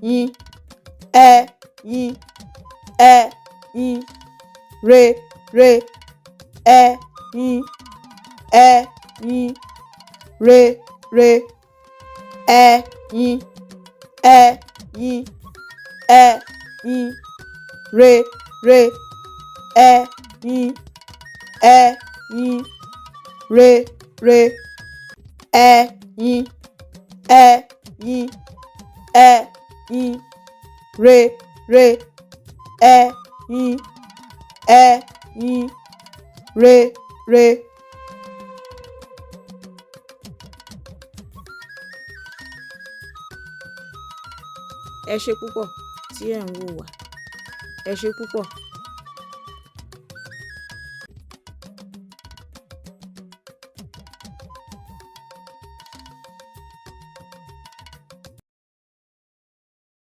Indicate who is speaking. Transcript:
Speaker 1: yín, ẹ yín, ẹ yín, re re, ẹ yín, ẹ yín, re re, ẹ yín, ẹ yín, ẹ yín, re re, ẹ yín, ẹ yín, re re, ẹ yín, ẹ yín, ẹ yín, re re, ẹ yín, ẹ yín, re re. Ẹ ṣé púpọ̀ tí ẹ̀ ń wò wá. Ẹ ṣé púpọ̀.